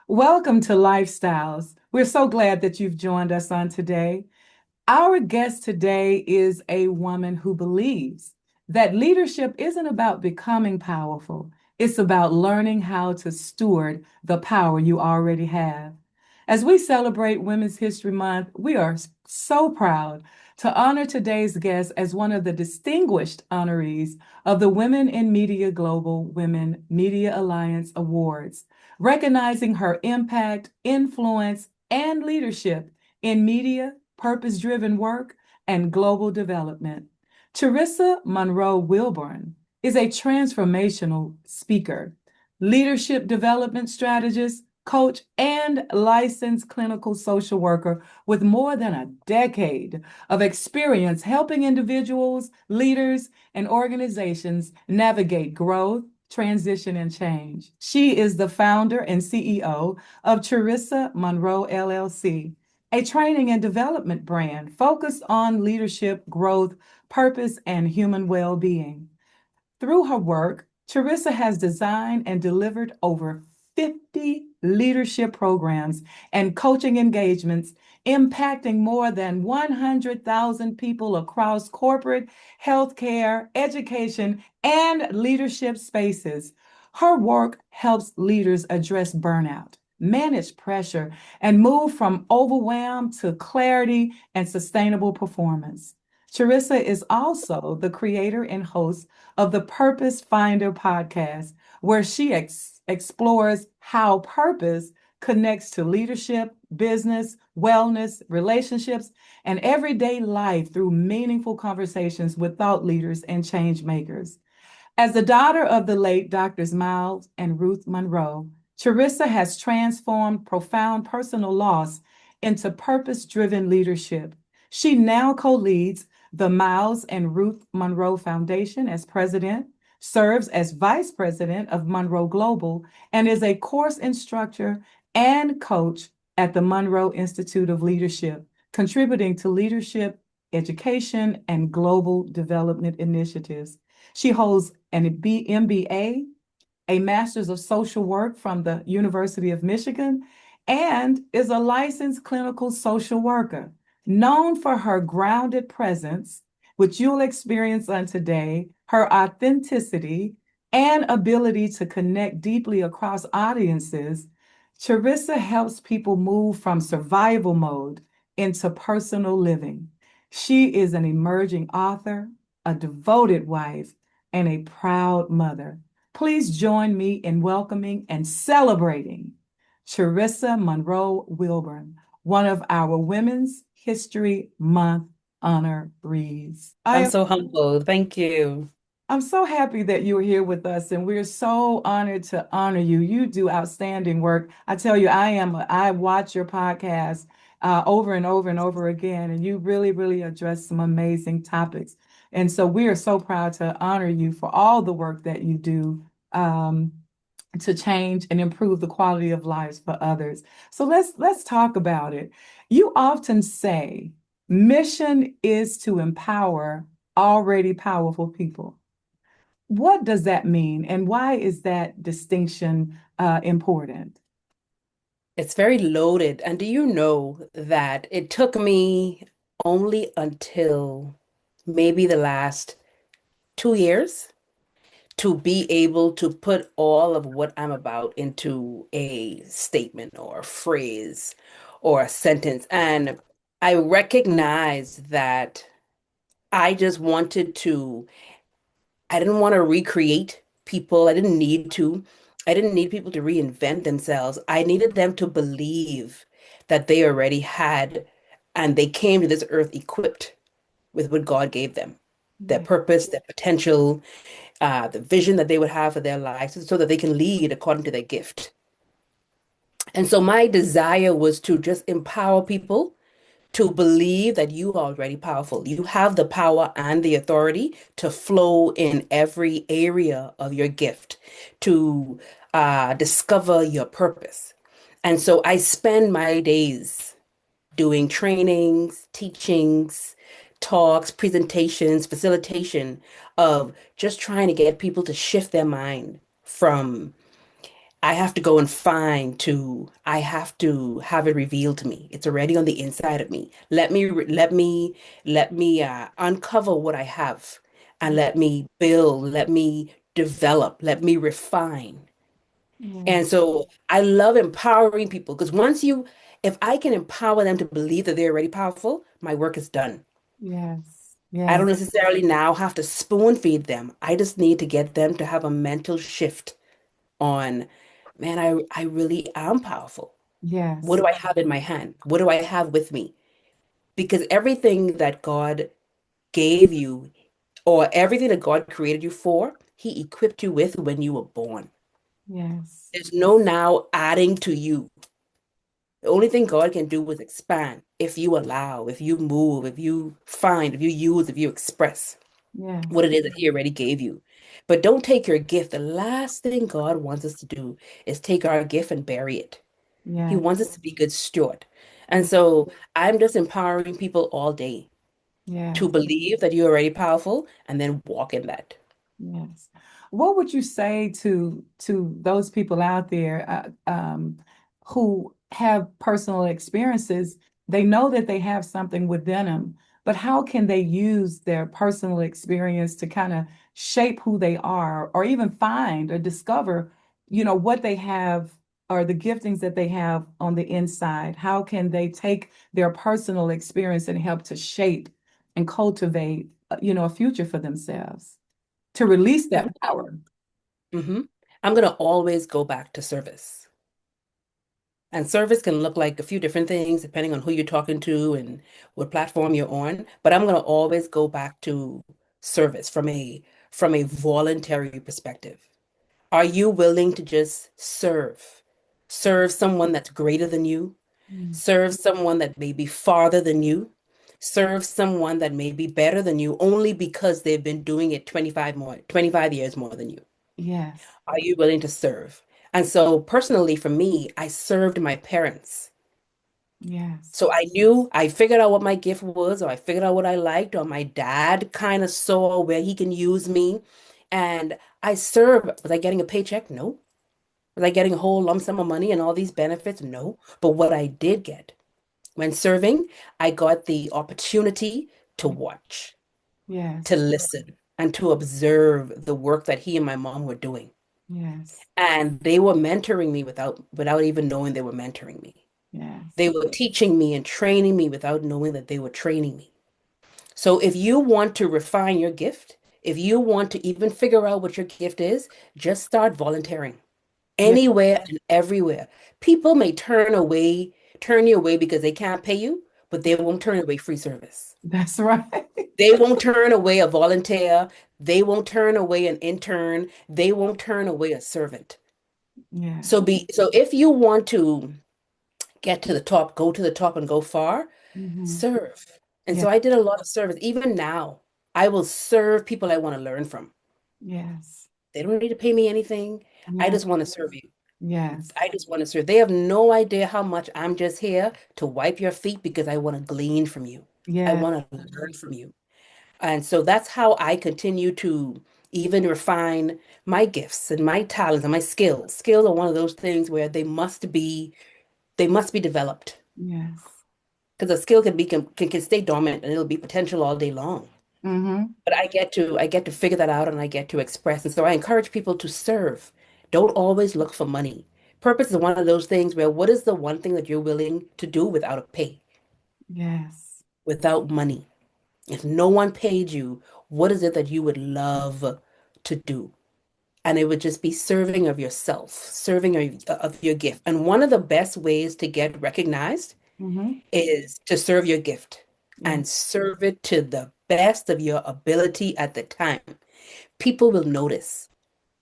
Welcome to Lifestyles. We're so glad that you've joined us on today. Our guest today is a woman who believes that leadership isn't about becoming powerful, it's about learning how to steward the power you already have. As we celebrate Women's History Month, we are so proud to honor today's guest as one of the distinguished honorees of the Women in Media Global Women Media Alliance Awards, recognizing her impact, influence, and leadership in media, purpose-driven work, and global development. Charisa Munroe Wilburn is a transformational speaker, leadership development strategist, coach, and licensed clinical social worker with more than a decade of experience helping individuals, leaders, and organizations navigate growth, transition, and change. She is the founder and CEO of Charisa Munroe LLC, a training and development brand focused on leadership, growth, purpose, and human well-being. Through her work, Charissa has designed and delivered over 50 leadership programs and coaching engagements, impacting more than 100,000 people across corporate, healthcare, education, and leadership spaces. Her work helps leaders address burnout, manage pressure, and move from overwhelm to clarity and sustainable performance. Charissa is also the creator and host of the Purpose Finder podcast, where she explores how purpose connects to leadership, business, wellness, relationships, and everyday life through meaningful conversations with thought leaders and change makers. As the daughter of the late Doctors Miles and Ruth Munroe, Charissa has transformed profound personal loss into purpose-driven leadership. She now co-leads the Miles and Ruth Munroe Foundation as president, serves as vice president of Munroe Global, and is a course instructor and coach at the Munroe Institute of Leadership, contributing to leadership, education, and global development initiatives. She holds an MBA, a Master's of Social Work from the University of Michigan, and is a licensed clinical social worker. Known for her grounded presence, which you'll experience on today, her authenticity, and ability to connect deeply across audiences, Charissa helps people move from survival mode into personal living. She is an emerging author, a devoted wife, and a proud mother. Please join me in welcoming and celebrating Charissa Munroe Wilburn, one of our Women's History Month honorees. I'm so humbled. Thank you. I'm so happy that you're here with us, and we're so honored to honor you. You do outstanding work. I tell you, I watch your podcast over and over and over again, and you really, really address some amazing topics. And so we are so proud to honor you for all the work that you do to change and improve the quality of lives for others. So let's talk about it. You often say mission is to empower already powerful people. What does that mean, and why is that distinction important? It's very loaded. And do you know that it took me only until maybe the last 2 years to be able to put all of what I'm about into a statement or a phrase or a sentence. And I recognize that I just wanted to I didn't want to recreate people. I didn't need to. I didn't need people to reinvent themselves. I needed them to believe that they already had and they came to this earth equipped with what God gave them, their Right. purpose, their potential, the vision that they would have for their lives so that they can lead according to their gift. And so my desire was to just empower people to believe that you are already powerful. You have the power and the authority to flow in every area of your gift, to discover your purpose. And so I spend my days doing trainings, teachings, talks, presentations, facilitation of just trying to get people to shift their mind from I have to go and I have to have it revealed to me. It's already on the inside of me. Let me uncover what I have and let me build, let me develop, let me refine. And Yes. so I love empowering people because if I can empower them to believe that they're already powerful, my work is done. Yes. I don't Yes. necessarily now have to spoon feed them. I just need to get them to have a mental shift on, man, I really am powerful. What Yes. do I have in my hand? What do I have with me? Because everything that God gave you, or everything that God created you for, He equipped you with when you were born. Yes. There's no now adding to you. The only thing God can do is expand if you allow, if you move, if you find, if you use, if you express Yes. what it is that He already gave you. But don't take your gift. The last thing God wants us to do is take our gift and bury it. He Yes. wants us to be good steward. And Yes. so I'm just empowering people all day to Yes. believe that you're already powerful and then walk in that. Yes. What would you say to those people out there who have personal experiences? They know that they have something within them, but how can they use their personal experience to kind of shape who they are, or even find or discover, what they have or the giftings that they have on the inside? How can they take their personal experience and help to shape and cultivate, a future for themselves? To release I'm, that power. mhm. I'm going to always go back to service. And service can look like a few different things depending on who you're talking to and what platform you're on. But I'm going to always go back to service from a voluntary perspective. Are you willing to just serve? Serve someone that's greater than you, Mm. serve someone that may be farther than you, serve someone that may be better than you only because they've been doing it 25 years more than you. Yes. Are you willing to serve? And so personally for me, I served my parents. Yes. So I figured out what my gift was, or I figured out what I liked, or my dad kind of saw where he can use me. And I served. Was I getting a paycheck? No. Was I getting a whole lump sum of money and all these benefits? No. But what I did get when serving, I got the opportunity to watch, to Yes. listen, and to observe the work that he and my mom were doing. Yes. And they were mentoring me without even knowing they were mentoring me. Yes. They were teaching me and training me without knowing that they were training me. So if you want to refine your gift, if you want to even figure out what your gift is, just start volunteering Yeah, anywhere and everywhere. People may turn you away because they can't pay you, but they won't turn away free service. that's right. They won't turn away a volunteer. They won't turn away an intern. They won't turn away a servant. Yes. So if you want to get to the top, go to the top and go far, Hmm. serve. And Yeah. so I did a lot of service. Even now, I will serve people I want to learn from. Yes. They don't need to pay me anything. I Yeah. just want to serve you. Yes. I just want to serve. They have no idea how much I'm just here to wipe your feet because I want to glean from you. I Yeah. want to learn from you. And so that's how I continue to even refine my gifts and my talents and my skills. Skills are one of those things where they must be developed Yes. because a skill can stay dormant and it'll be potential all day long. Hmm. But I get to figure that out and I get to express. And so I encourage people to serve. Don't always look for money. Purpose is one of those things where what is the one thing that you're willing to do without a pay, Yes. without money? If no one paid you, what is it that you would love to do? And it would just be serving of yourself, of your gift. And one of the best ways to get recognized Hmm. is to serve your gift Yeah. and serve it to the best of your ability at the time. People will notice.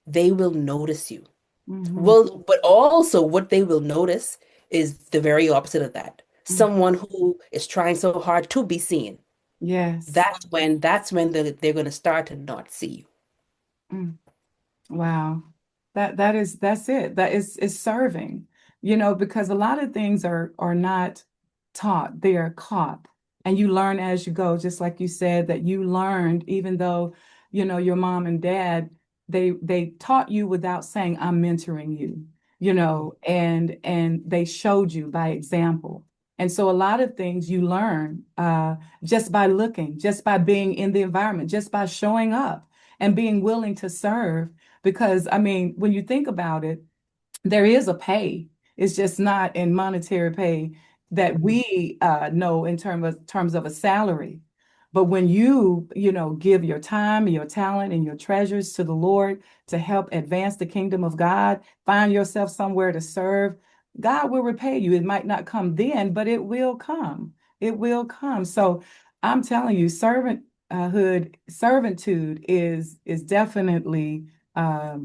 They will notice you. Hmm. Well, but also what they will notice is the very opposite of that. Hmm. Someone who is trying so hard to be seen. Yes. That's when they're going to start to not see you. Mm. Wow. That's it. That is serving, because a lot of things are not taught, they are caught. And you learn as you go, just like you said that you learned, even though, your mom and dad, they taught you without saying, I'm mentoring you. and they showed you by example. And so a lot of things you learn just by looking, just by being in the environment, just by showing up and being willing to serve. Because I mean, when you think about it, there is a pay. It's just not in monetary pay that Mhm. we know in terms of a salary. But when give your time, your talent, and your treasures to the Lord to help advance the kingdom of God, find yourself somewhere to serve, God will repay you. It might not come then, but it will come. It will come. So I'm telling you, servitude is definitely a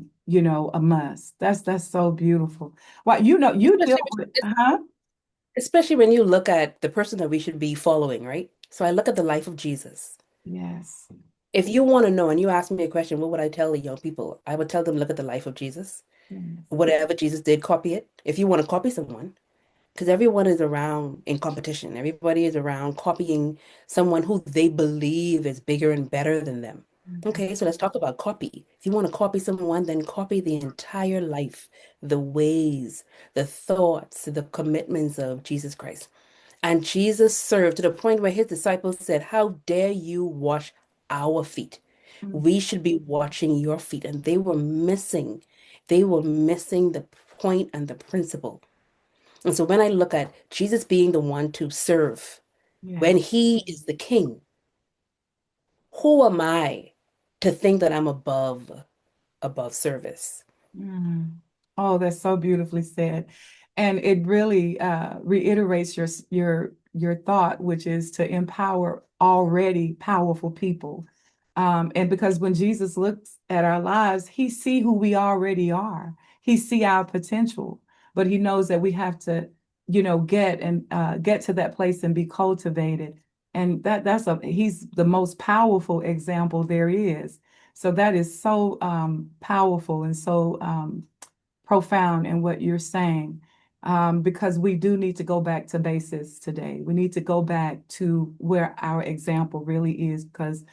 must. That's so beautiful. Well, you deal Especially, with, huh? especially when you look at the person that we should be following, right? So I look at the life of Jesus. Yes. If you want to know and you ask me a question, what would I tell the young people? I would tell them, look at the life of Jesus. Yes. Whatever Jesus did, copy it. If you want to copy someone, because everyone is around in competition. Everybody is around copying someone who they believe is bigger and better than them. Mhm. Okay, so let's talk about copy. If you want to copy someone, then copy the entire life, the ways, the thoughts, the commitments of Jesus Christ. And Jesus served to the point where his disciples said, how dare you wash our feet? Mhm. We should be washing your feet. And they were missing the point and the principle. And so when I look at Jesus being the one to serve, when Yes. he is the king, who am I to think that I'm above service? Mm. Oh, that's so beautifully said. And it really reiterates your thought, which is to empower already powerful people. And because when Jesus looks at our lives, he see who we already are. He see our potential, but he knows that we have to, get to that place and be cultivated. And he's the most powerful example there is. So that is so powerful and so profound in what you're saying, because we do need to go back to basics today. We need to go back to where our example really is, because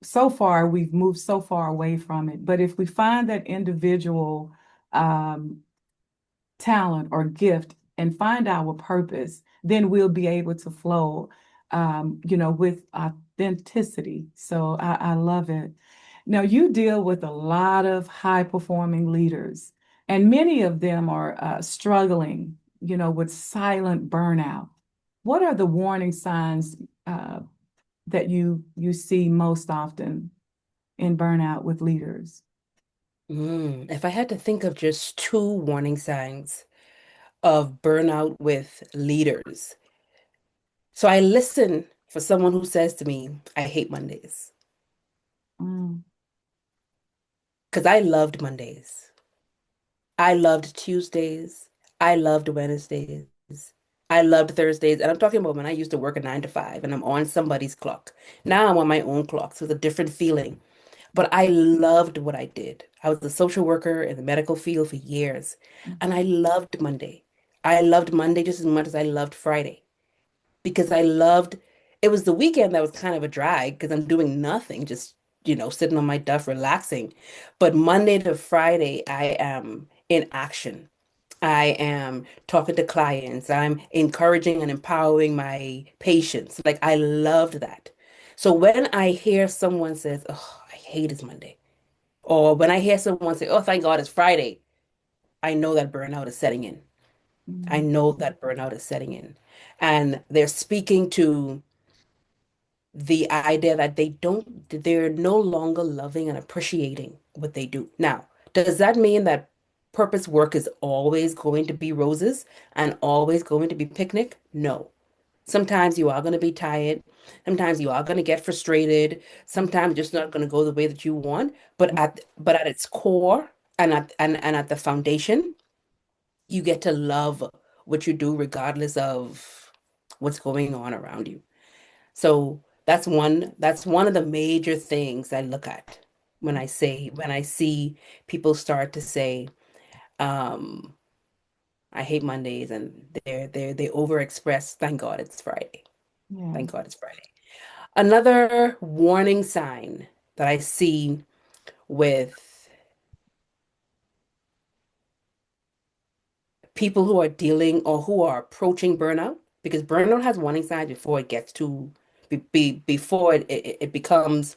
so far we've moved so far away from it. But if we find that individual um, talent or gift and find our purpose, then we'll be able to flow, with authenticity. So I love it. Now, you deal with a lot of high performing leaders, and many of them are struggling, with silent burnout. What are the warning signs that you see most often in burnout with leaders? If I had to think of just two warning signs of burnout with leaders. So I listen for someone who says to me, I hate Mondays, Mm, because I loved Mondays. I loved Tuesdays. I loved Wednesdays. I loved Thursdays. And I'm talking about when I used to work a 9 to 5 and I'm on somebody's clock. Now I'm on my own clock. So it's a different feeling. But I loved what I did. I was a social worker in the medical field for years. And I loved Monday. I loved Monday just as much as I loved Friday because I loved it was the weekend that was kind of a drag because I'm doing nothing, just sitting on my duff, relaxing. But Monday to Friday, I am in action. I am talking to clients. I'm encouraging and empowering my patients. Like I loved that. So when I hear someone says, "Oh, I hate it's Monday," or when I hear someone say, "Oh, thank God it's Friday," I know that burnout is setting in. I mm, know that burnout is setting in. And they're speaking to the idea that they're no longer loving and appreciating what they do. Now, does that mean that purpose work is always going to be roses and always going to be picnic? No. Sometimes you are going to be tired. Sometimes you are going to get frustrated. Sometimes it's just not going to go the way that you want. But at its core and at the foundation, you get to love what you do regardless of what's going on around you. So that's one of the major things I look at when I see people start to say, um, I hate Mondays and they overexpress, thank God it's Friday. yeah. Thank God it's Friday. Another warning sign that I see with people who are dealing or who are approaching burnout, because burnout has warning signs before it gets to before it becomes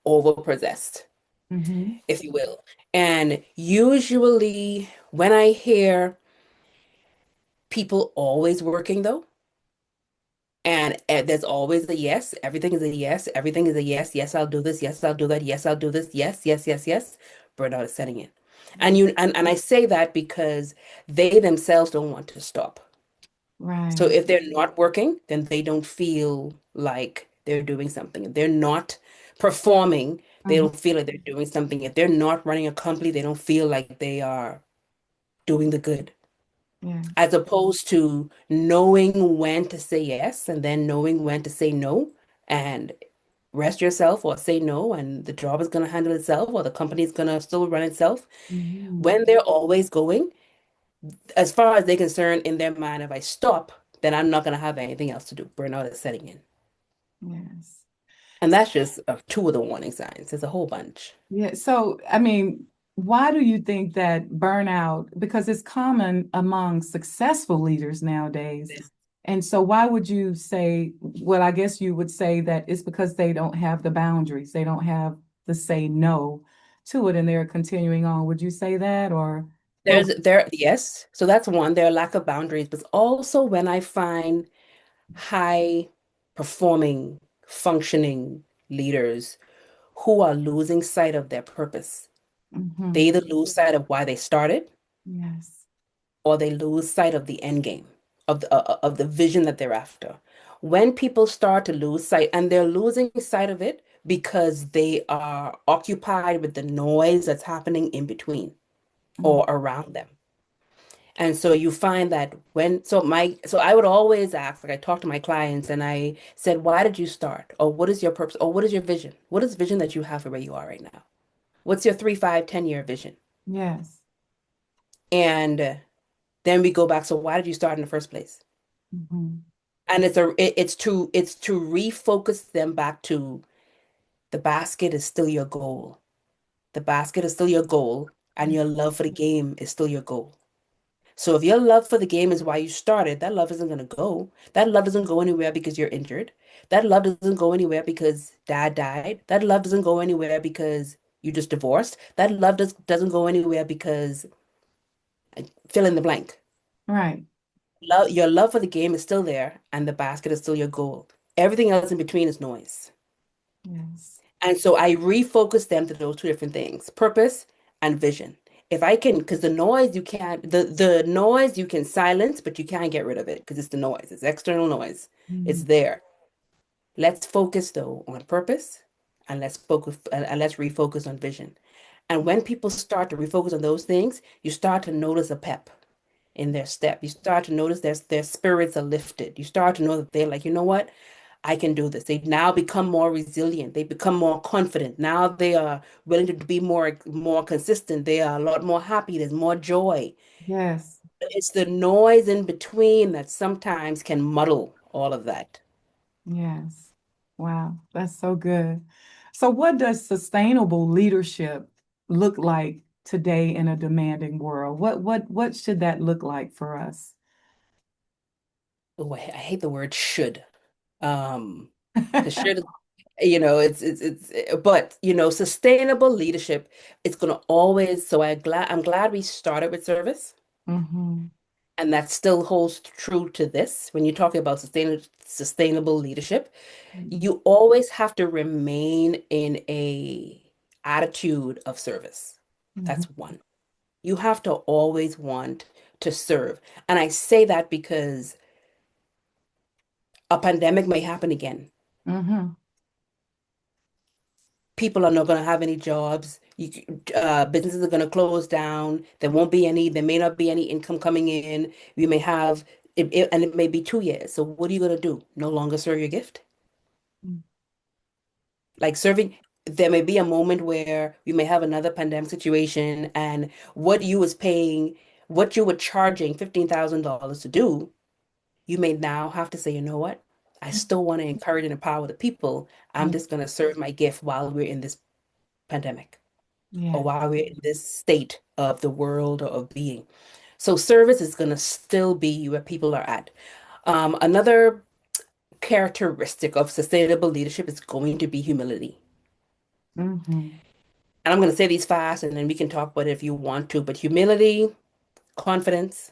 overpossessed, Mm-hmm. if you will. And usually when I hear people always working though, and there's always a yes, everything is a yes, everything is a yes, yes, I'll do this, yes, I'll do that, yes, I'll do this, yes, yes, yes, yes, burnout is setting in. And I say that because they themselves don't want to stop. So Right. if they're not working, then they don't feel like they're doing something. If they're not performing, they Mm-hmm. don't feel like they're doing something. If they're not running a company, they don't feel like they are doing the good. Yes. As opposed to knowing when to say yes and then knowing when to say no and rest yourself or say no, and the job is going to handle itself or the company is going to still run itself. Mm-hmm. When they're always going, as far as they're concerned, in their mind, if I stop, then I'm not going to have anything else to do. Burnout is setting in. Yes. And that's just two of the warning signs. There's a whole bunch. Yeah. So, I mean, why do you think that burnout, because it's common among successful leaders nowadays. And so why would you say, well, I guess you would say that it's because they don't have the boundaries. They don't have the say no to it and they're continuing on. Would you say that or what? Yes. So that's one, there are lack of boundaries, but also when I find high performing, functioning leaders who are losing sight of their purpose. They Hmm. either lose sight of why they started Yes. or they lose sight of the end game, of the vision that they're after. When people start to lose sight, and they're losing sight of it because they are occupied with the noise that's happening in between Mm. or around them. And so you find that so I would always ask, like I talk to my clients and I said, why did you start? Or what is your purpose? Or what is your vision? What is the vision that you have for where you are right now? What's your 3, 5, 10 year vision? Yes. And then we go back. So why did you start in the first place? Hmm. And it's to refocus them back to the basket is still your goal. The basket is still your goal, and your love for the game is still your goal. So if your love for the game is why you started, that love isn't going to go. That love doesn't go anywhere because you're injured. That love doesn't go anywhere because dad died. That love doesn't go anywhere because you just divorced. That love doesn't go anywhere because fill in the blank. Right. Your love for the game is still there, and the basket is still your goal. Everything else in between is noise. Yes. And so I refocus them to those two different things, purpose and vision. If I can, because the noise you can't, the noise you can silence, but you can't get rid of it because it's the noise. It's external noise. It's Mhm. there. Let's focus though on purpose and let's refocus on vision. And when people start to refocus on those things, you start to notice a pep in their step. You start to notice their spirits are lifted. You start to know that they're like, you know what? I can do this. They now become more resilient. They become more confident. Now they are willing to be more consistent. They are a lot more happy. There's more joy. Yes. It's the noise in between that sometimes can muddle all of that. Yes. Wow, that's so good. So, what does sustainable leadership look like today in a demanding world? What should that look like for us? Oh, I hate the word should. Um, because should, but sustainable leadership, it's gonna always, so I'm glad we started with service. Hmm. And that still holds true to this. When you're talking about sustainable leadership, you always have to remain in a attitude of service. Hmm. That's one. You have to always want to serve. And I say that because a pandemic may happen again. Hmm. People are not going to have any jobs. Businesses are going to close down. There may not be any income coming in. You may have, and it may be 2 years. So what are you going to do? No longer serve your gift? Like serving, there may be a moment where you may have another pandemic situation, and what you were charging $15,000 to do, you may now have to say, you know what? I still want to encourage and empower the people. I'm just going to serve my gift while we're in this pandemic or Yeah. while we're in this state of the world or of being. So service is going to still be where people are at. Another characteristic of sustainable leadership is going to be humility. Mm-hmm. And I'm going to say these fast and then we can talk about it if you want to. But humility, confidence,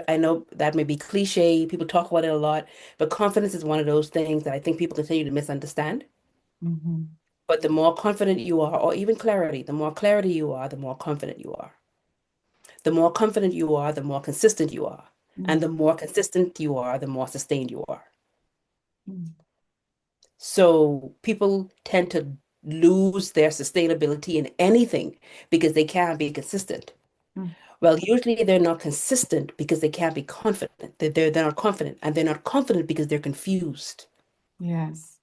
I know that may be cliche, people talk about it a lot, but confidence is one of those things that I think people continue to misunderstand. Mm-hmm. But the more confident you are, or even clarity, the more clarity you are, the more confident you are. The more confident you are, the more consistent you are. And the more consistent you are, the more sustained you are. Mm-hmm. So people tend to lose their sustainability in anything because they can't be consistent. Well, usually they're not consistent because they can't be confident. They're not confident, and they're not confident because they're confused. Yes.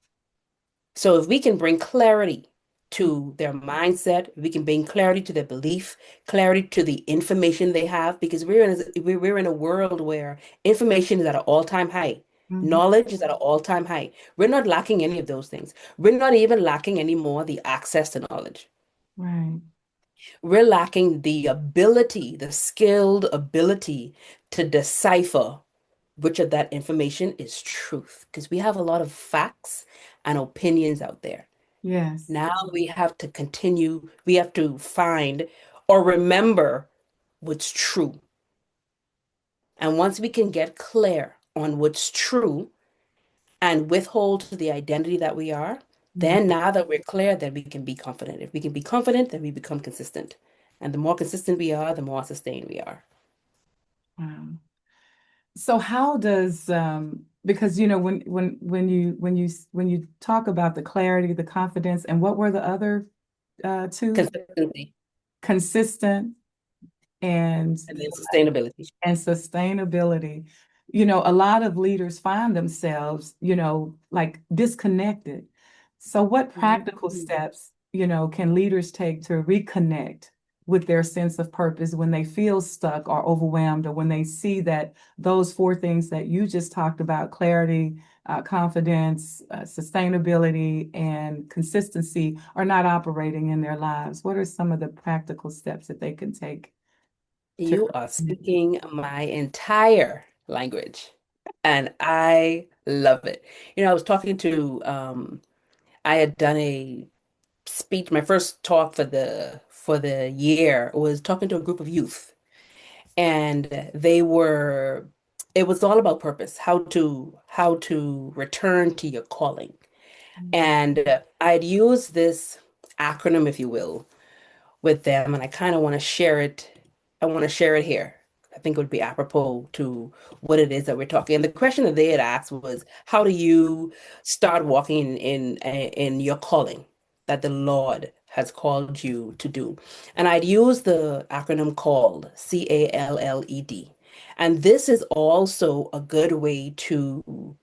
So if we can bring clarity to their mindset, we can bring clarity to their belief, clarity to the information they have, because we're in a world where information is at an all-time high. Mm-hmm. Knowledge is at an all-time high. We're not lacking any of those things. We're not even lacking anymore the access to knowledge. Right. We're lacking the ability, the skilled ability to decipher which of that information is truth, because we have a lot of facts and opinions out there. Yes. Now we have to continue, we have to find or remember what's true. And once we can get clear on what's true and withhold the identity that we are, Mm-hmm. then now that we're clear, then we can be confident. If we can be confident, then we become consistent. And the more consistent we are, the more sustained we are. Wow. So how does because when you talk about the clarity, the confidence, and what were the other two? Consistency Consistent and and then sustainability. sustainability. A lot of leaders find themselves, like disconnected. So what practical Mhm. steps, can leaders take to reconnect with their sense of purpose when they feel stuck or overwhelmed, or when they see that those four things that you just talked about, clarity, confidence, sustainability, and consistency, are not operating in their lives? What are some of the practical steps that they can take to You are speaking my entire language, and I love it. I was talking to I had done a speech, my first talk for the year was talking to a group of youth, and it was all about purpose, how to return to your calling. And I'd used this acronym, if you will, with them, and I kind of want to share it. I want to share it here. I think it would be apropos to what it is that we're talking. And the question that they had asked was, how do you start walking in your calling that the Lord has called you to do? And I'd use the acronym called CALLED. And this is also a good way to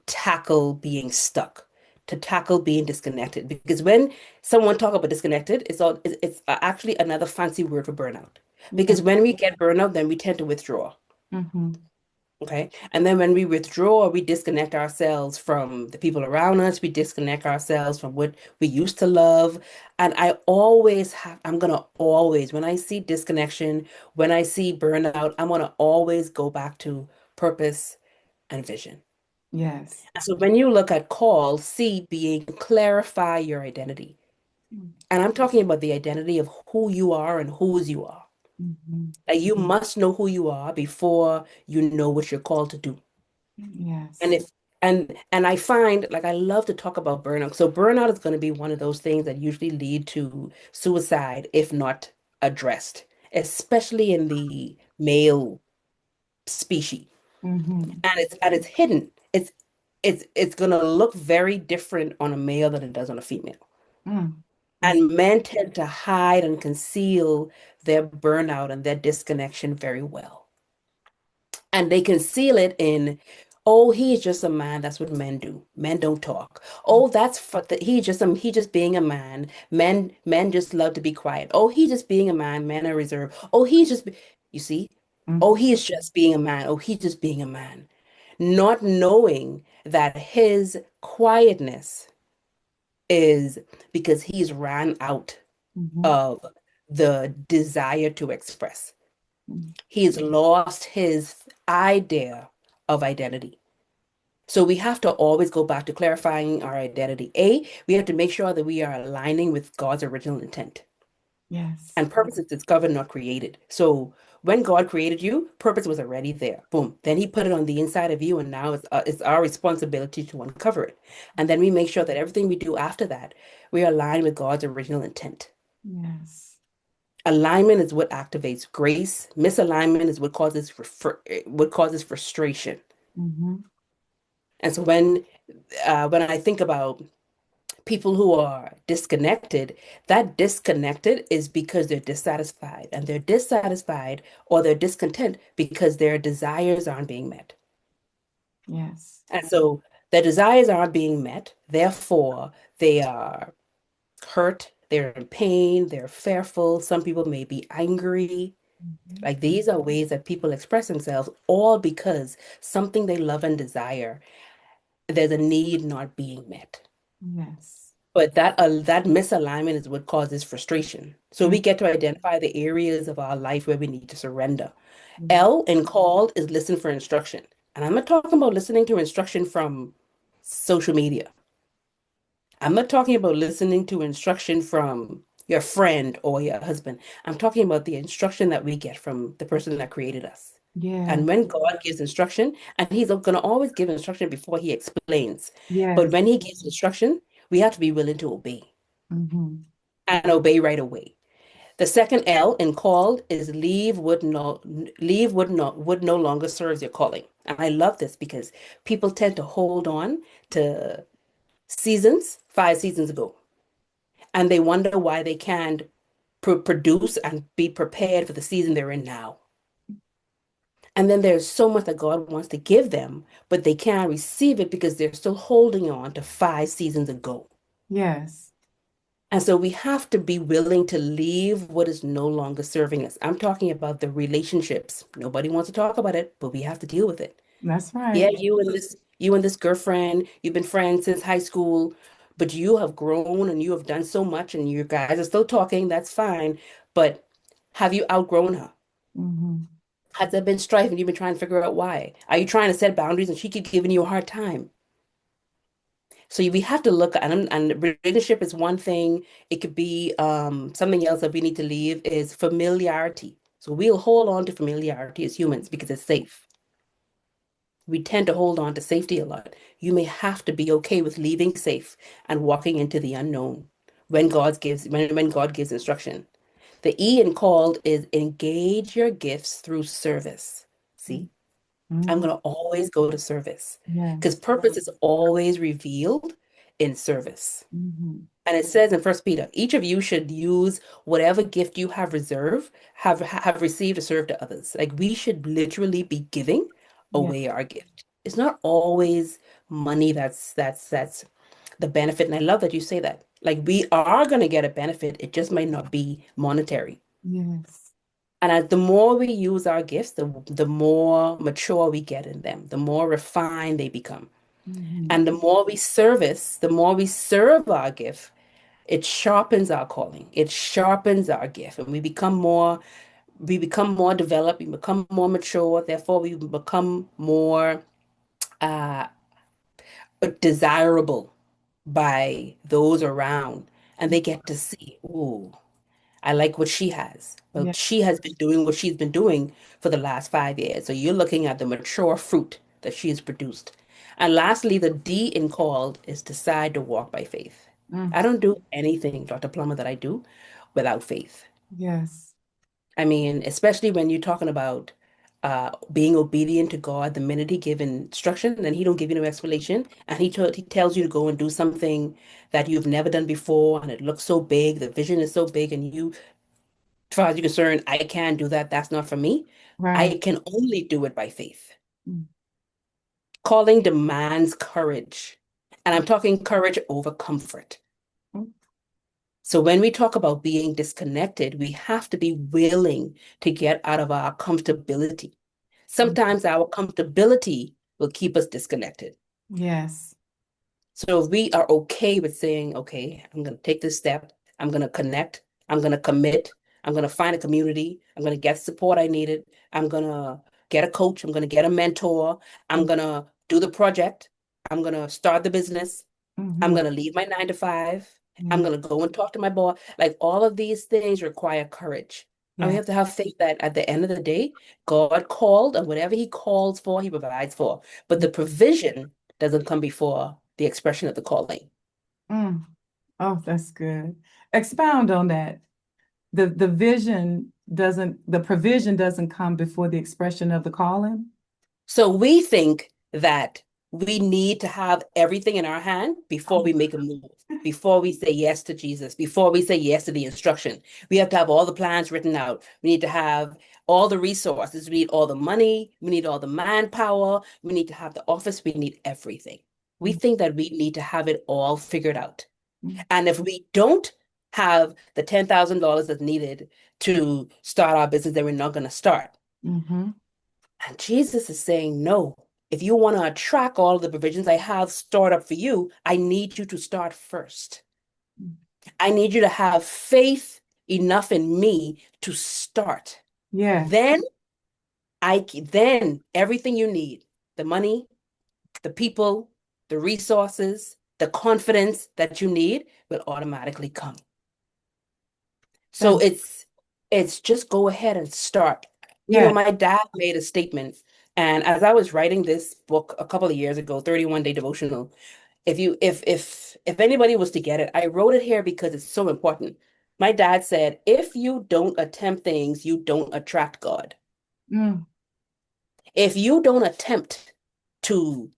tackle being stuck, to tackle being disconnected. Because when someone talk about disconnected, it's actually another fancy word for burnout. Yeah. Because when we get burnout, then we tend to withdraw. Mhm. Okay. And then when we withdraw, we disconnect ourselves from the people around us. We disconnect ourselves from what we used to love. And I'm gonna always, when I see disconnection, when I see burnout, I'm gonna always go back to purpose and vision. Yes. So when you look at call, C being clarify your identity. And I'm talking about the identity of who you are and whose you are. Mhm. Like you must know who you are before you know what you're called to do. And Yes. if and I find like I love to talk about burnout. So burnout is going to be one of those things that usually lead to suicide if not addressed, especially in the male species. Mhm. And it's hidden. It's gonna look very different on a male than it does on a female. Mm. That's And men tend to hide and conceal their burnout and their disconnection very well. And they conceal it in, oh, he's just a man. That's what men do. Men don't talk. Oh, that's for the, he just being a man. Men just love to be quiet. Oh, he just being a man. Men are reserved. Oh, you see? Oh, mhm. he's just being a man. Oh, he's just being a man. Not knowing that his quietness is because he's ran out Mhm. of the desire to express. Mm. He's lost his idea of identity. So we have to always go back to clarifying our identity. A, we have to make sure that we are aligning with God's original intent. Yes. And purpose is discovered, not created. So when God created you, purpose was already there. Boom. Then He put it on the inside of you, and now it's our responsibility to uncover it. And then we make sure that everything we do after that, we are aligned with God's original intent. Yes. Alignment is what activates grace. Misalignment is what causes frustration. Hmm. And so when I think about people who are disconnected, that disconnected is because they're dissatisfied, and they're dissatisfied or they're discontent because their desires aren't being met. Yes. And so their desires aren't being met, therefore they are hurt, they're in pain, they're fearful. Some people may be angry. Mhm. Like these are ways that people express themselves, all because something they love and desire, there's a need not being met. Yes. But that misalignment is what causes frustration. So Mm. we get to identify the areas of our life where we need to surrender. Mm. L in called is listen for instruction. And I'm not talking about listening to instruction from social media. I'm not talking about listening to instruction from your friend or your husband. I'm talking about the instruction that we get from the person that created us. Yeah. And when God gives instruction, and He's going to always give instruction before He explains. But Yes. when He gives instruction, we have to be willing to obey Hmm. and obey right away. The second L in called is leave would no longer serves your calling. And I love this because people tend to hold on to seasons 5 seasons ago, and they wonder why they can't produce and be prepared for the season they're in now. And then there's so much that God wants to give them, but they can't receive it because they're still holding on to 5 seasons ago. Yes. And so we have to be willing to leave what is no longer serving us. I'm talking about the relationships. Nobody wants to talk about it, but we have to deal with it. That's Yeah, right. you and this girlfriend, you've been friends since high school, but you have grown and you have done so much and you guys are still talking, that's fine. But have you outgrown her? Hmm. Has there been strife and you've been trying to figure out why? Are you trying to set boundaries and she keep giving you a hard time? So we have to look at, and relationship is one thing. It could be something else that we need to leave is familiarity. So we'll hold on to familiarity as humans because it's safe. We tend to hold on to safety a lot. You may have to be okay with leaving safe and walking into the unknown when God gives instruction. The E in called is engage your gifts through service. See? I'm Hmm. going to always go to service because Yes. purpose is always revealed in service. Hmm. And it says in First Peter, each of you should use whatever gift you have have received to serve to others. Like we should literally be giving Yeah. away our gift. It's not always money that's the benefit. And I love that you say that. Like we are going to get a benefit. It just might not be monetary. Yes. And as the more we use our gifts, the more mature we get in them, the more refined they become. Hmm. And the more we serve our gift, it sharpens our calling. It sharpens our gift. And we become more developed, we become more mature, therefore we become more uh desirable by those around. And they get to see, ooh, I like what she has. Well, Yeah. she has been doing what she's been doing for the last 5 years. So you're looking at the mature fruit that she has produced. And lastly, the D in called is decide to walk by faith. Mm. I don't do anything, Dr. Plummer, that I do without faith. Yes. I mean, especially when you're talking about being obedient to God, the minute He give instruction, then He don't give you no explanation, and He tells you to go and do something that you've never done before, and it looks so big, the vision is so big, and you as far as you're concerned, I can't do that. That's not for me. Right. I can only do it by faith. Mm. Calling demands courage. And I'm talking courage over comfort. Mm. So when we talk about being disconnected, we have to be willing to get out of our comfortability. Mm. Sometimes our comfortability will keep us disconnected. Yes. So if we are okay with saying, okay, I'm going to take this step, I'm going to connect, I'm going to commit, I'm going to find a community. I'm going to get support I needed. I'm going to get a coach. I'm going to get a mentor. I'm going to do the project. I'm going to start the business. I'm Mm-hmm. going to leave my 9 to 5. I'm Yeah. going to go and talk to my boss. Like all of these things require courage. And we Yeah. have to have faith that at the end of the day, God called, and whatever He calls for, He provides for. But the provision doesn't come before the expression of the calling. Mm. Oh, that's good. Expound on that. The provision doesn't come before the expression of the calling. So we think that we need to have everything in our hand before we make a move, before we say yes to Jesus, before we say yes to the instruction. We have to have all the plans written out. We need to have all the resources. We need all the money. We need all the manpower. We need to have the office. We need everything. We think that we need to have it all figured out. And if we don't have the $10,000 that's needed to start our business, then we're not going to start. Mm-hmm. And Jesus is saying, no, if you want to attract all of the provisions I have stored up for you, I need you to start first. I need you to have faith enough in me to start. Yes. Then then everything you need, the money, the people, the resources, the confidence that you need will automatically come. So That, it's just go ahead and start. yeah. My dad made a statement, and as I was writing this book a couple of years ago, 31 Day Devotional, if anybody was to get it, I wrote it here because it's so important. My dad said, if you don't attempt things, you don't attract God. Mm. If you don't attempt to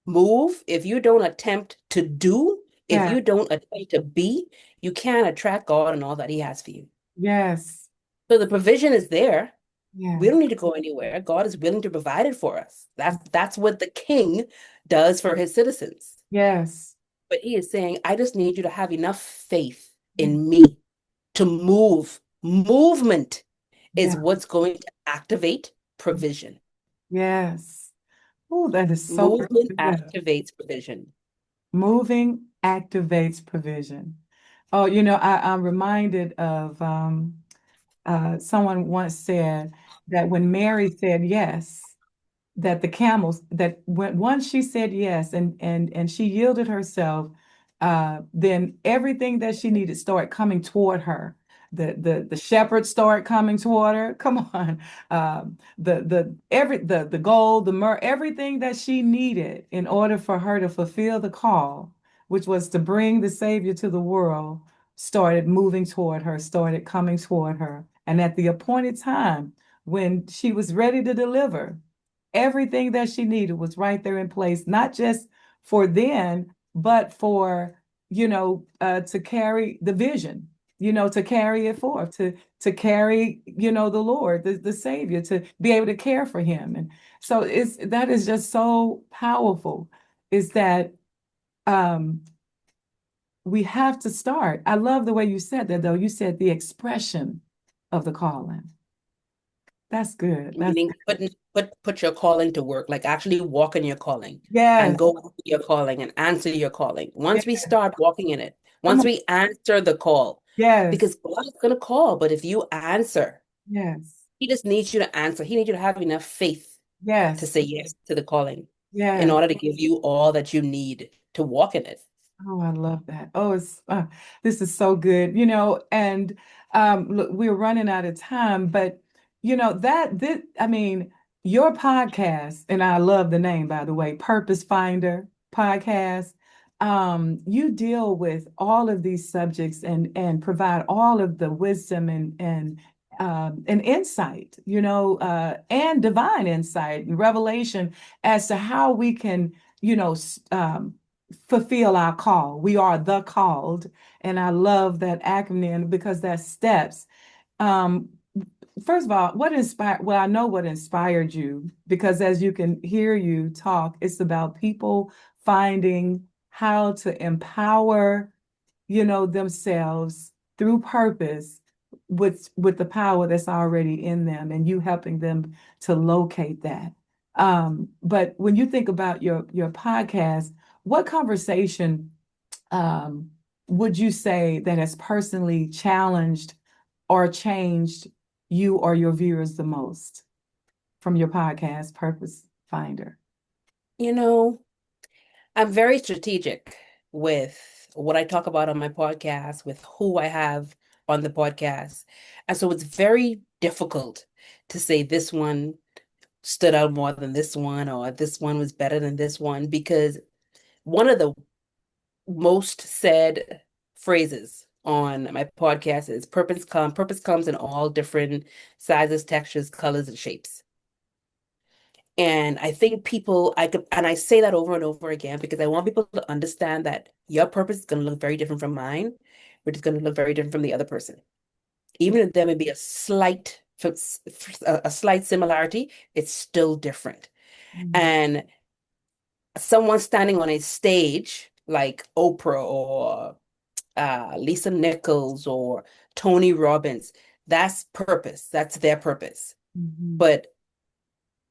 move, if you don't attempt to do, if Yeah. you don't attempt to be, you can't attract God and all that He has for you. Yes. So the provision is there. We Yeah. don't need to go anywhere. God is willing to provide it for us. That's what the king does for his citizens. Yes. But he is saying, I just need you to have enough faith in me to move. Movement is Yeah. what's going to activate provision. Yes. Oh, that is so Movement good. activates provision. Moving activates provision. Oh, I'm reminded of someone once said that when Mary said yes, that the camels that when once she said yes and she yielded herself, then everything that she needed started coming toward her. The shepherds started coming toward her. Come on, the gold, the myrrh, everything that she needed in order for her to fulfill the call, which was to bring the Savior to the world, started moving toward her, started coming toward her, and at the appointed time when she was ready to deliver. Everything that she needed was right there in place, not just for then, but for, to carry the vision, to carry it forth, to carry, the Lord, the Savior, to be able to care for him. And so that is just so powerful, is that um we have to start. I love the way you said that though. You said the expression of the calling. That's good. That's Meaning put your calling to work, like actually walk in your calling and yes, go into your calling and answer your calling. yeah, Once we start walking in it, come once on. we answer the call, Yes, because God is going to call, but if you answer, yes. He just needs you to answer. He needs you to have enough faith to Yes, say yes to the calling in yes. order to give you all that you need to walk in it. Oh, I love that. Oh, this is so good. And look, we're running out of time, but I mean, your podcast, and I love the name, by the way, Purpose Finder Podcast. You deal with all of these subjects and provide all of the wisdom and insight, and divine insight and revelation as to how we can, fulfill our call. We are the called. And I love that acronym because that's steps. Um, First of all, I know what inspired you because as you can hear you talk, it's about people finding how to empower, themselves through purpose with the power that's already in them and you helping them to locate that. But when you think about your podcast, what conversation um, would you say that has personally challenged or changed you or your viewers the most from your podcast, Purpose Finder? You know, I'm very strategic with what I talk about on my podcast, with who I have on the podcast. And so it's very difficult to say this one stood out more than this one, or this one was better than this one, because one of the most said phrases on my podcast is purpose comes in all different sizes, textures, colors, and shapes. And I think people, and I say that over and over again because I want people to understand that your purpose is going to look very different from mine, which is going to look very different from the other person. Even if there may be a slight similarity, it's still different. Mm, And someone standing on a stage like Oprah or Lisa Nichols or Tony Robbins, that's purpose. That's their purpose. mhm, But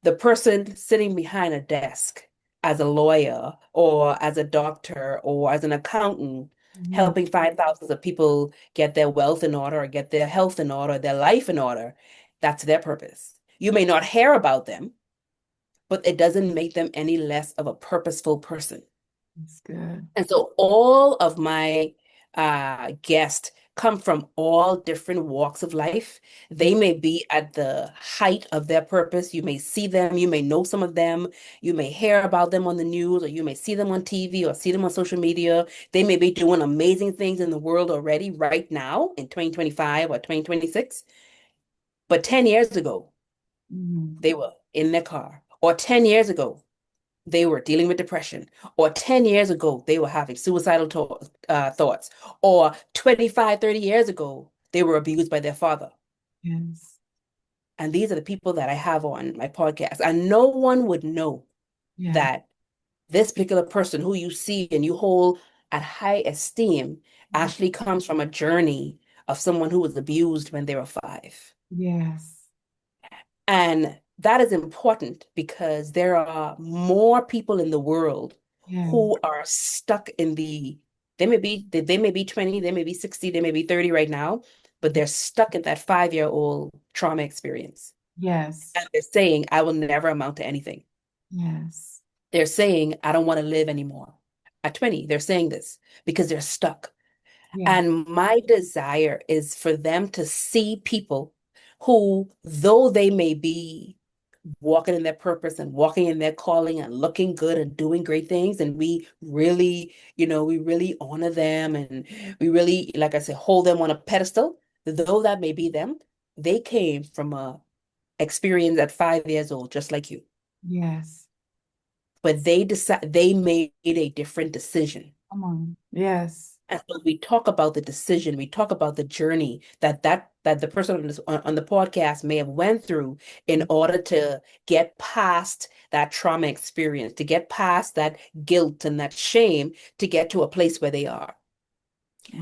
the person sitting behind a desk as a lawyer or as a doctor or as an accountant, mhm. helping five thousands of people get their wealth in order or get their health in order, their life in order, that's their purpose. You may not hear about them, but it doesn't make them any less of a purposeful person. That's good. And so all of my guests come from all different walks of life. They may be at the height of their purpose. You may see them, you may know some of them, you may hear about them on the news, or you may see them on TV or see them on social media. They may be doing amazing things in the world already right now in 2025 or 2026. But 10 years ago, Mhm. they were in their car. Or 10 years ago, they were dealing with depression, or 10 years ago, they were having suicidal thoughts, or 25, 30 years ago, they were abused by their father. Yes. And these are the people that I have on my podcast. And no one would know Yeah. that this particular person who you see and you hold at high esteem actually comes from a journey of someone who was abused when they were 5. Yes. And that is important because there are more people in the world Yes. who are stuck in they may be 20, they may be 60, they may be 30 right now, but they're stuck in that 5-year-old trauma experience. Yes. And they're saying, I will never amount to anything. Yes. They're saying, I don't want to live anymore. At 20, they're saying this because they're stuck. Yes. And my desire is for them to see people who, though they may be walking in their purpose and walking in their calling and looking good and doing great things, and we really, we really honor them and we really, like I said, hold them on a pedestal, though that may be them, they came from a experience at 5 years old, just like you. Yes. But they made a different decision. Come on. Yes. And so we talk about the decision, we talk about the journey that the person on the podcast may have went through in order to get past that trauma experience, to get past that guilt and that shame, to get to a place where they are.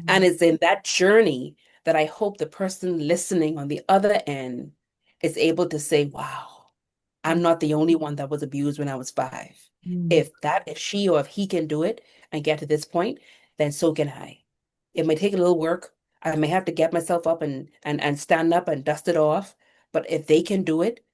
And Mhm. it's in that journey that I hope the person listening on the other end is able to say, wow, I'm not the only one that was abused when I was 5. Mhm. If she or if he can do it and get to this point, then so can I. It may take a little work. I may have to get myself up and stand up and dust it off. But if they can do it,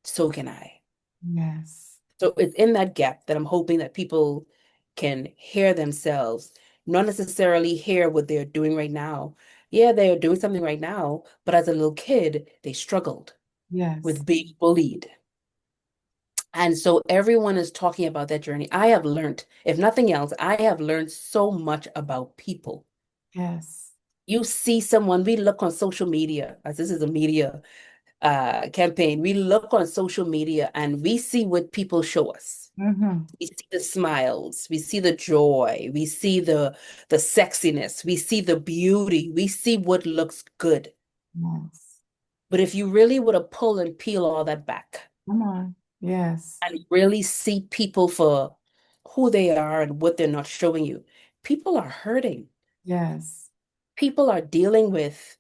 so can I. Yes. So it's in that gap that I'm hoping that people can hear themselves, not necessarily hear what they're doing right now. Yeah, they are doing something right now, but as a little kid, they struggled Yes. with being bullied. And so everyone is talking about that journey. I have learned, if nothing else, I have learned so much about people. Yes. You see someone, we look on social media, as this is a media campaign, we look on social media and we see what people show us. Mm-hmm. We see the smiles, we see the joy, we see the sexiness, we see the beauty, we see what looks good. Yes. But if you really were to pull and peel all that back, Come on. Yes. and really see people for who they are and what they're not showing you. People are hurting. Yes. People are dealing with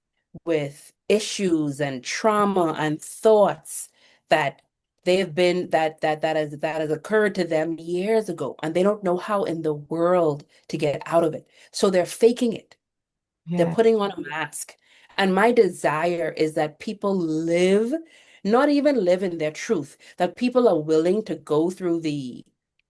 issues and trauma and thoughts that they've been that has occurred to them years ago, and they don't know how in the world to get out of it. So they're faking it. They're Yes. putting on a mask. And my desire is that people live, not even live in their truth, that people are willing to go through the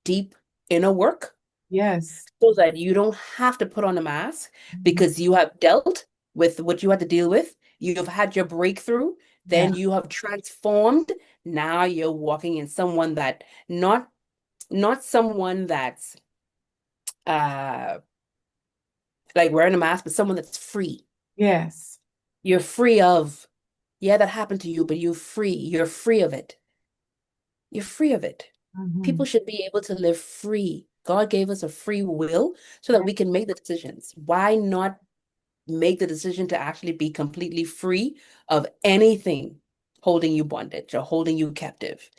deep inner work Yes. so that you don't have to put on a mask Mhm. because you have dealt with what you had to deal with. You've had your breakthrough, Yeah. then you have transformed. Now you're walking in someone that not someone that's uh like wearing a mask, but someone that's free. Yes. You're free of, yeah, that happened to you, but you're free. You're free of it. You're free of it. People Mhm. should be able to live free. God gave us a free will so that Yeah. we can make the decisions. Why not make the decision to actually be completely free of anything holding you bondage or holding you captive?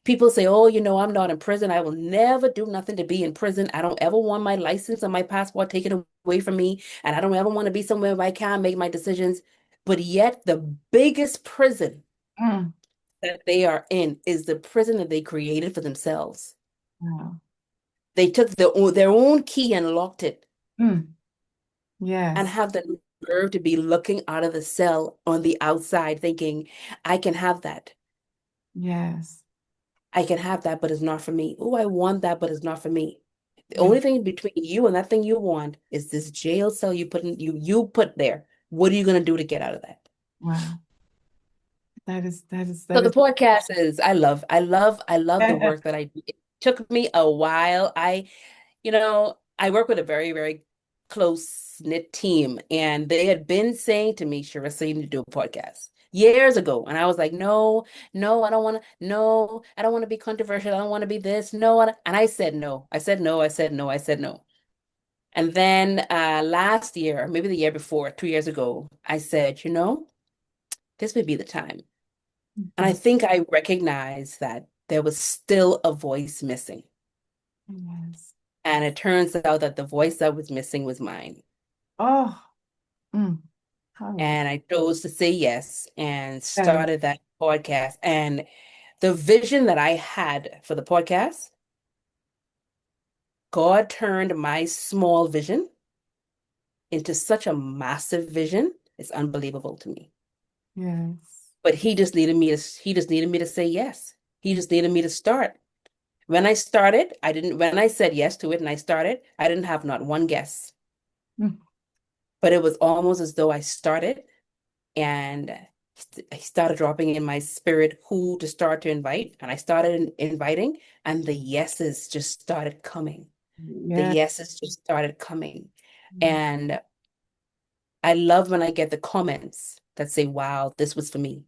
People say, oh, I'm not in prison. I will never do nothing to be in prison. I don't ever want my license or my passport taken away from me. And I don't ever want to be somewhere where I can't make my decisions. But yet, the biggest prison Mm. that they are in is the prison that they created for themselves. Wow. They took their own key and locked it Mm. and Yes. have the nerve to be looking out of the cell on the outside thinking, I can have that. Yes. I can have that, but it's not for me. Oh, I want that, but it's not for me. The Yeah. only thing between you and that thing you want is this jail cell you put there. What are you gonna do to get out of that? Wow. So That the is podcast is I love the work that I do. It took me a while. I work with a very, very close-knit team, and they had been saying to me, Charissa, you need to do a podcast years ago. And I was like, no, no, I don't want to be controversial. I don't want to be this. No, and I said no. I said no, I said no, I said no. And then last year, maybe the year before, 2 years ago, I said, this would be the time. And I Mhm. think I recognized that there was still a voice missing. Yes. And it turns out that the voice that was missing was mine. Oh. Mm. Oh. And I chose to say yes and Yes. started that podcast. And the vision that I had for the podcast, God turned my small vision into such a massive vision. It's unbelievable to me. Yes. But he just needed me to say yes. He just needed me to start. When I said yes to it and I started, I didn't have not one guess. Mm. But it was almost as though I started and I started dropping in my spirit who to start to invite. And I started inviting, and the yeses just started coming. The Yes. yeses just started coming. And I love when I get the comments that say, wow, this was for me.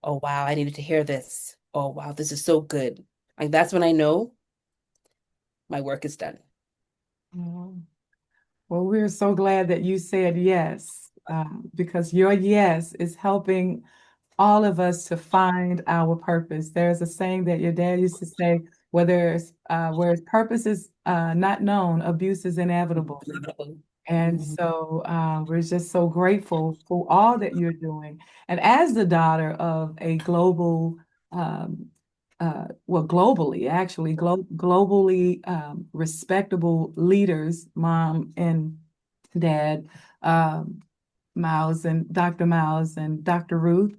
Oh, wow, I needed to hear this. Oh, wow, this is so good. Like that's when I know my work is done. Oh. Well, we're so glad that you said yes, because your yes is helping all of us to find our purpose. There's a saying that your dad used to say, where purpose is not known, abuse is inevitable. And Mhm. so we're just so grateful for all that you're doing. And as the daughter of a um, well, globally, actually, globally respectable leaders, mom and dad, um, Miles and Dr. Miles and Dr. Ruth,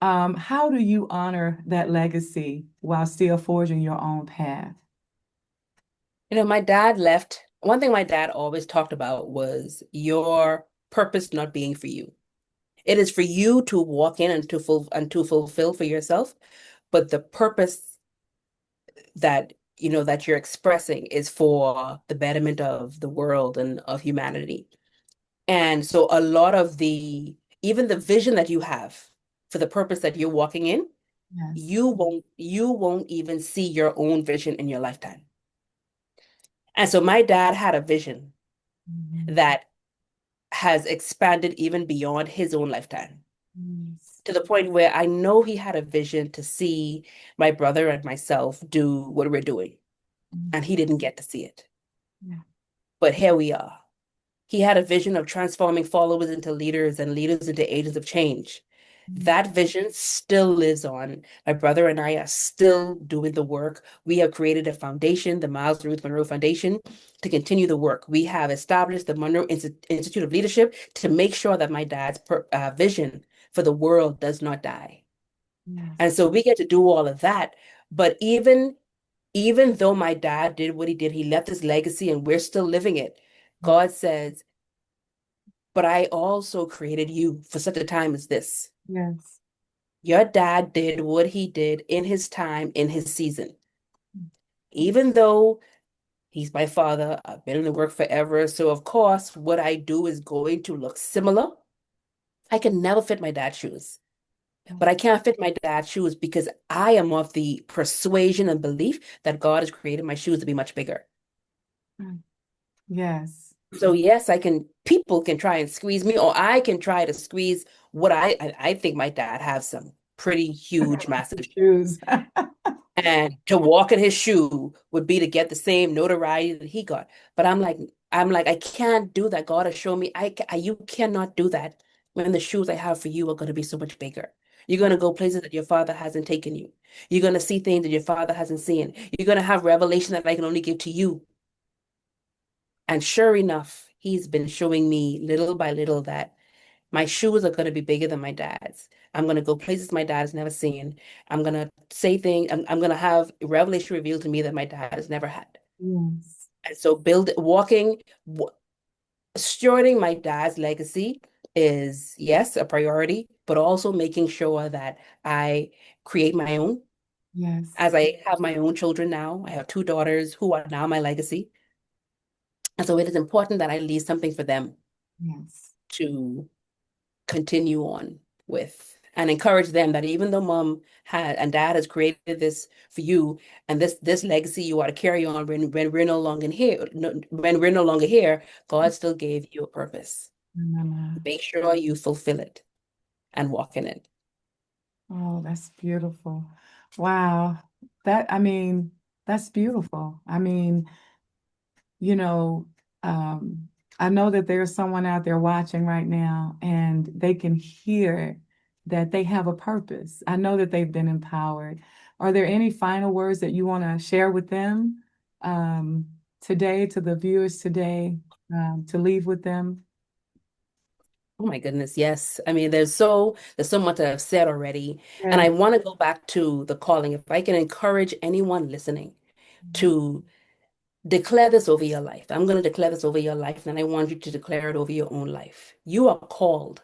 how do you honor that legacy while still forging your own path? My dad left. One thing my dad always talked about was your purpose not being for you. It is for you to walk in and to fulfill for yourself, but the purpose that you're expressing is for the betterment of the world and of humanity. And so a lot of even the vision that you have for the purpose that you're walking in, Yes. you won't even see your own vision in your lifetime. And so my dad had a vision Mhm. that has expanded even beyond his own lifetime Yes. to the point where I know he had a vision to see my brother and myself do what we're doing, and he didn't get to see it. Yeah. But here we are. He had a vision of transforming followers into leaders and leaders into agents of change. That vision still lives on. My brother and I are still doing the work. We have created a foundation, the Miles Ruth Monroe Foundation, to continue the work. We have established the Institute of Leadership to make sure that my dad's vision for the world does not die. And Yes. so we get to do all of that. But even though my dad did what he did, he left his legacy and we're still living it. God says, but I also created you for such a time as this. Yes. Your dad did what he did in his time, in his season. Even though he's my father, I've been in the work forever. So, of course, what I do is going to look similar. I can never fit my dad's shoes, but I can't fit my dad's shoes because I am of the persuasion and belief that God has created my shoes to be much bigger. Yes. So yes, people can try and squeeze me, or I can try to squeeze what I think my dad has some pretty huge, massive shoes. Shoes. And to walk in his shoe would be to get the same notoriety that he got. But I'm like, I can't do that. God has shown me you cannot do that when the shoes I have for you are going to be so much bigger. You're going to go places that your father hasn't taken you. You're going to see things that your father hasn't seen. You're going to have revelation that I can only give to you. And sure enough, he's been showing me little by little that my shoes are going to be bigger than my dad's. I'm going to go places my dad has never seen. I'm going to say things. I'm going to have revelation revealed to me that my dad has never had. Yes. And so stewarding my dad's legacy is, yes, a priority, but also making sure that I create my own. Yes. As I have my own children now, I have two daughters who are now my legacy. And so it is important that I leave something for them Yes. to continue on with and encourage them that even though mom had and dad has created this for you and this legacy you are to carry on when we're no longer here, when we're no longer here, God still gave you a purpose. Make sure you fulfill it and walk in it. Oh, that's beautiful. Wow. I mean, that's beautiful. I mean, you know, um, I know that there's someone out there watching right now and they can hear that they have a purpose. I know that they've been empowered. Are there any final words that you want to share with them today, to the viewers today, to leave with them? Oh my goodness, yes. I mean, there's so much that I've said already. And Yeah. I want to go back to the calling. If I can encourage anyone listening to declare this over your life. I'm going to declare this over your life, and I want you to declare it over your own life. You are called.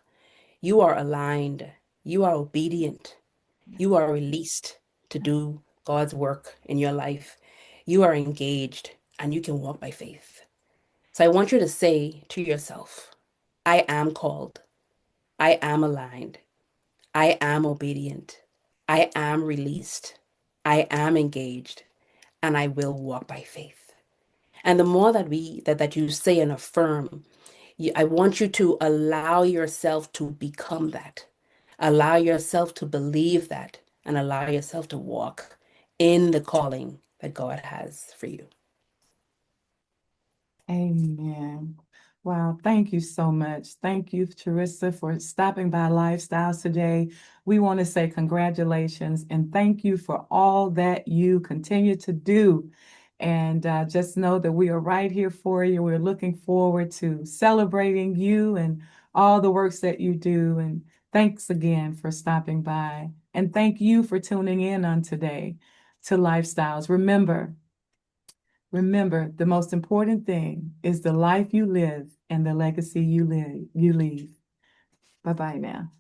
You are aligned. You are obedient. You are released to do God's work in your life. You are engaged, and you can walk by faith. So I want you to say to yourself, I am called. I am aligned. I am obedient. I am released. I am engaged, and I will walk by faith. And the more that you say and affirm, I want you to allow yourself to become that. Allow yourself to believe that and allow yourself to walk in the calling that God has for you. Amen. Wow, thank you so much. Thank you, Charissa, for stopping by Lifestyles today. We want to say congratulations and thank you for all that you continue to do. And just know that we are right here for you. We're looking forward to celebrating you and all the works that you do. And thanks again for stopping by. And thank you for tuning in on today to Lifestyles. Remember, the most important thing is the life you live and the legacy you leave. Bye-bye now.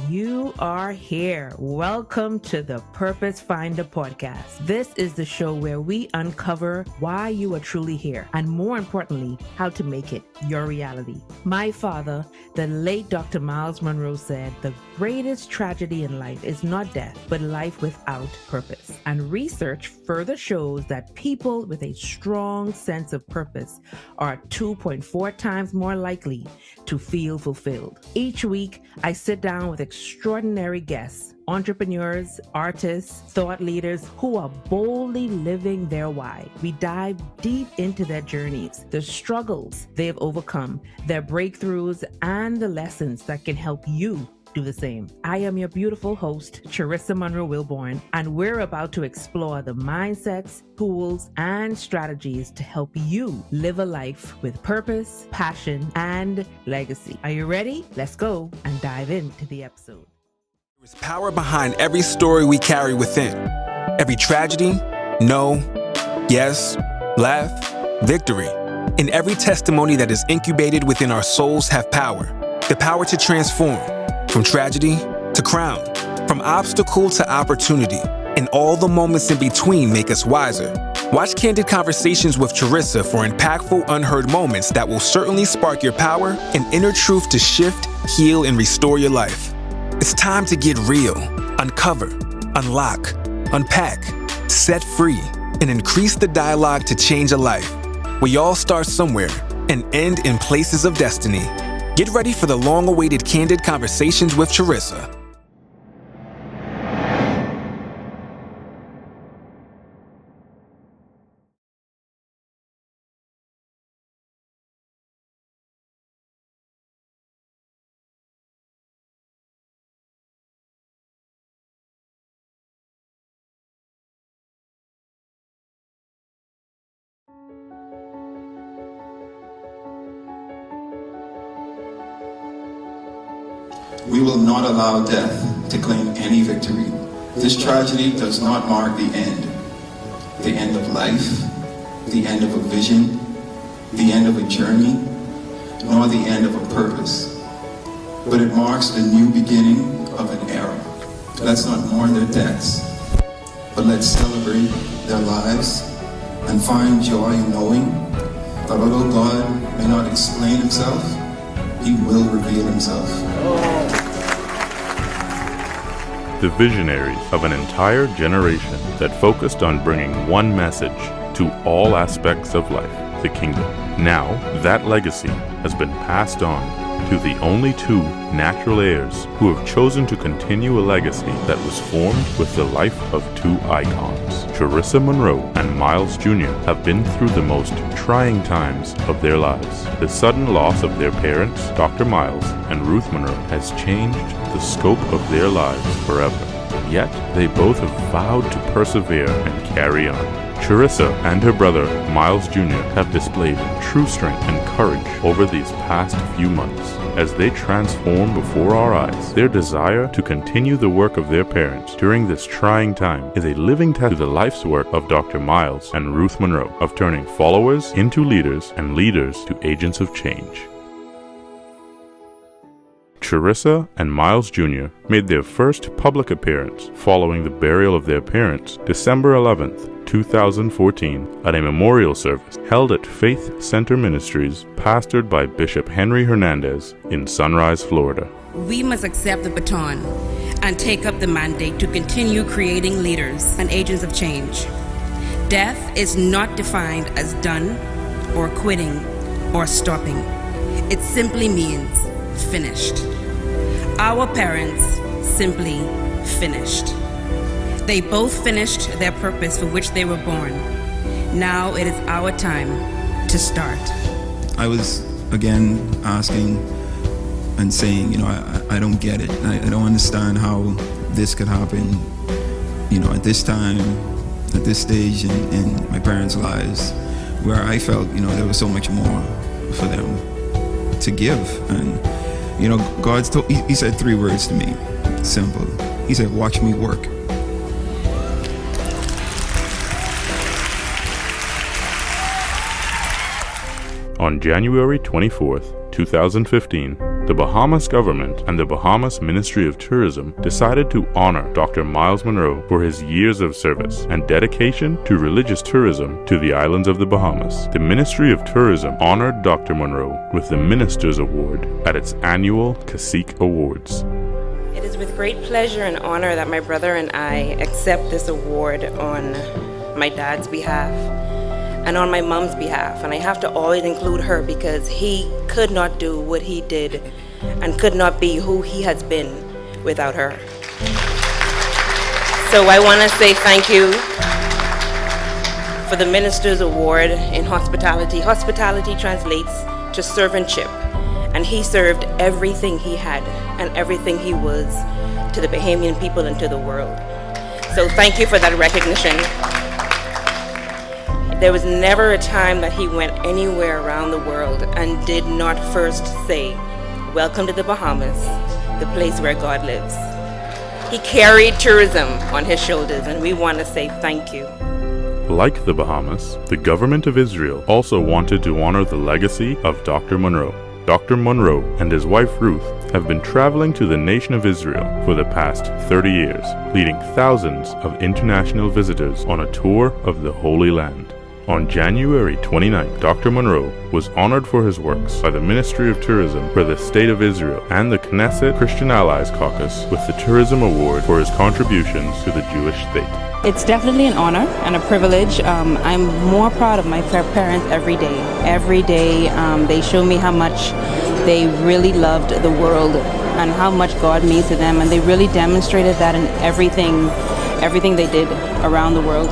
You are here. Welcome to the Purpose Finder podcast. This is the show where we uncover why you are truly here and, more importantly, how to make it your reality. My father, the late Dr. Miles Munroe, said the greatest tragedy in life is not death, but life without purpose. And research further shows that people with a strong sense of purpose are 2.4 times more likely to feel fulfilled. Each week, I sit down with extraordinary guests, entrepreneurs, artists, thought leaders who are boldly living their why. We dive deep into their journeys, the struggles they have overcome, their breakthroughs, and the lessons that can help you do the same. I am your beautiful host, Charisa Munroe Wilborn, and we're about to explore the mindsets, tools, and strategies to help you live a life with purpose, passion, and legacy. Are you ready? Let's go and dive into the episode. There is power behind every story we carry within. Every tragedy, no, yes, laugh, victory. And every testimony that is incubated within our souls have power. The power to transform. From tragedy to crown, from obstacle to opportunity, and all the moments in between make us wiser. Watch Candid Conversations with Charisa for impactful, unheard moments that will certainly spark your power and inner truth to shift, heal, and restore your life. It's time to get real, uncover, unlock, unpack, set free, and increase the dialogue to change a life. We all start somewhere and end in places of destiny. Get ready for the long-awaited Candid Conversations with Charisa. We will not allow death to claim any victory. This tragedy does not mark the end of life, the end of a vision, the end of a journey, nor the end of a purpose. But it marks the new beginning of an era. Let's not mourn their deaths, but let's celebrate their lives and find joy in knowing that although God may not explain himself, he will reveal himself. The visionaries of an entire generation that focused on bringing one message to all aspects of life, the kingdom. Now, that legacy has been passed on to the only two natural heirs who have chosen to continue a legacy that was formed with the life of two icons. Charisa Munroe and Miles Jr. have been through the most trying times of their lives. The sudden loss of their parents, Dr. Miles and Ruth Munroe, has changed the scope of their lives forever. Yet, they both have vowed to persevere and carry on. Charisa and her brother, Miles Jr., have displayed true strength and courage over these past few months. As they transform before our eyes, their desire to continue the work of their parents during this trying time is a living test to the life's work of Dr. Miles and Ruth Munroe of turning followers into leaders and leaders to agents of change. Charisa and Miles Jr. made their first public appearance following the burial of their parents, December 11th, 2014, at a memorial service held at Faith Center Ministries, pastored by Bishop Henry Hernandez in Sunrise, Florida. We must accept the baton and take up the mandate to continue creating leaders and agents of change. Death is not defined as done or quitting or stopping. It simply means finished. Our parents simply finished. They both finished their purpose for which they were born. Now it is our time to start. I was again asking and saying, I don't get it. I don't understand how this could happen, at this time, at this stage in my parents' lives, where I felt, there was so much more for them to give. And, he said 3 words to me, simple. He said, watch me work. On January 24th, 2015, the Bahamas government and the Bahamas Ministry of Tourism decided to honor Dr. Miles Munroe for his years of service and dedication to religious tourism to the islands of the Bahamas. The Ministry of Tourism honored Dr. Munroe with the Minister's Award at its annual Cacique Awards. It is with great pleasure and honor that my brother and I accept this award on my dad's behalf and on my mom's behalf. And I have to always include her because he could not do what he did and could not be who he has been without her. So I want to say thank you for the Minister's Award in hospitality. Hospitality translates to servantship, and he served everything he had and everything he was to the Bahamian people and to the world. So thank you for that recognition. There was never a time that he went anywhere around the world and did not first say, "Welcome to the Bahamas, the place where God lives." He carried tourism on his shoulders, and we want to say thank you. Like the Bahamas, the government of Israel also wanted to honor the legacy of Dr. Munroe. Dr. Munroe and his wife Ruth have been traveling to the nation of Israel for the past 30 years, leading thousands of international visitors on a tour of the Holy Land. On January 29th, Dr. Munroe was honored for his works by the Ministry of Tourism for the State of Israel and the Knesset Christian Allies Caucus with the Tourism Award for his contributions to the Jewish state. It's definitely an honor and a privilege. I'm more proud of my parents every day. Every day they show me how much they really loved the world and how much God means to them, and they really demonstrated that in everything they did around the world.